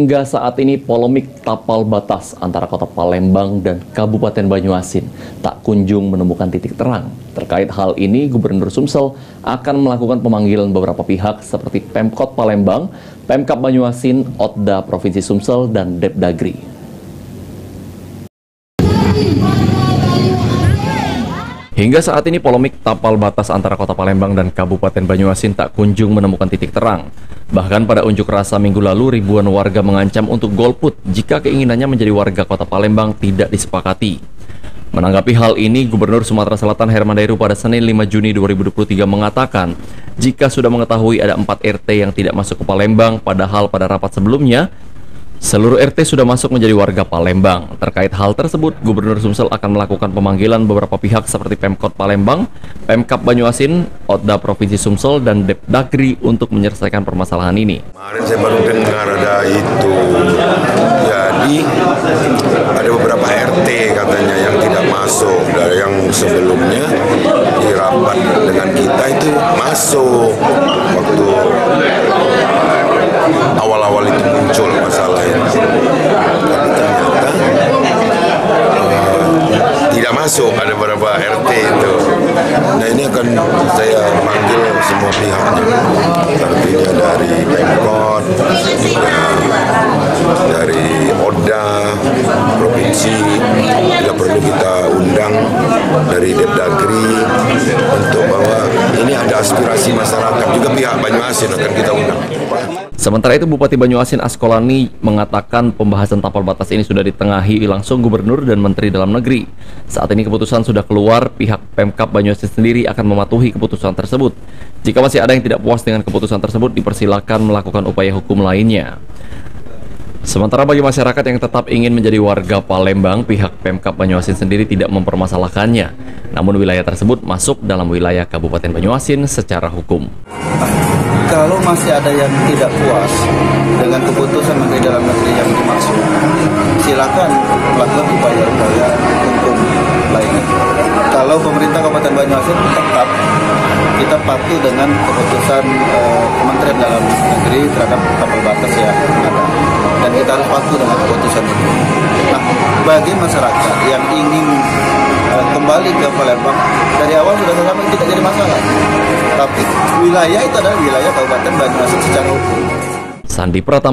Hingga saat ini polemik tapal batas antara Kota Palembang dan Kabupaten Banyuasin tak kunjung menemukan titik terang. Terkait hal ini, Gubernur Sumsel akan melakukan pemanggilan beberapa pihak seperti Pemkot Palembang, Pemkab Banyuasin, Otda Provinsi Sumsel, dan Depdagri. Hingga saat ini polemik tapal batas antara Kota Palembang dan Kabupaten Banyuasin tak kunjung menemukan titik terang. Bahkan pada unjuk rasa minggu lalu, ribuan warga mengancam untuk golput jika keinginannya menjadi warga Kota Palembang tidak disepakati. Menanggapi hal ini, Gubernur Sumatera Selatan Herman Deru pada Senin 5 Juni 2023 mengatakan, jika sudah mengetahui ada 4 RT yang tidak masuk ke Palembang, padahal pada rapat sebelumnya, seluruh RT sudah masuk menjadi warga Palembang. Terkait hal tersebut, Gubernur Sumsel akan melakukan pemanggilan beberapa pihak seperti Pemkot Palembang, Pemkab Banyuasin, Otda Provinsi Sumsel, dan Depdagri untuk menyelesaikan permasalahan ini. Kemarin saya baru dengar ada itu, jadi ada beberapa RT katanya yang tidak masuk, dari yang sebelumnya di rapat dengan kita itu masuk waktu awal-awal itu muncul masalahnya, tapi ternyata tidak masuk, ada beberapa RT itu. Nah, ini akan saya manggil semua pihaknya, artinya dari Pemkot, dari Otda Provinsi, juga perlu kita undang dari Depdagri untuk bahwa ini ada aspirasi masyarakat, juga pihak Banyuasin akan kita undang. Sementara itu, Bupati Banyuasin Askolani mengatakan pembahasan tapal batas ini sudah ditengahi langsung Gubernur dan Menteri Dalam Negeri. Saat ini keputusan sudah keluar, pihak Pemkab Banyuasin sendiri akan mematuhi keputusan tersebut. Jika masih ada yang tidak puas dengan keputusan tersebut, dipersilakan melakukan upaya hukum lainnya. Sementara bagi masyarakat yang tetap ingin menjadi warga Palembang, pihak Pemkab Banyuasin sendiri tidak mempermasalahkannya. Namun wilayah tersebut masuk dalam wilayah Kabupaten Banyuasin secara hukum. Kalau masih ada yang tidak puas dengan keputusan Menteri Dalam Negeri yang dimaksud, silakan melakukan upaya-upaya hukum lainnya. Kalau pemerintah Kabupaten Banyuasin tetap kita patuh dengan keputusan Kementerian Dalam Negeri terhadap tapal batas yang ada, dan kita harus patuh dengan keputusan itu. Nah, bagi masyarakat yang ingin kembali ke Palembang, dari awal sudah selama tidak jadi masalah. Tapi wilayah itu adalah wilayah Kabupaten Banyuasin secara hukum. Sandi Pratama.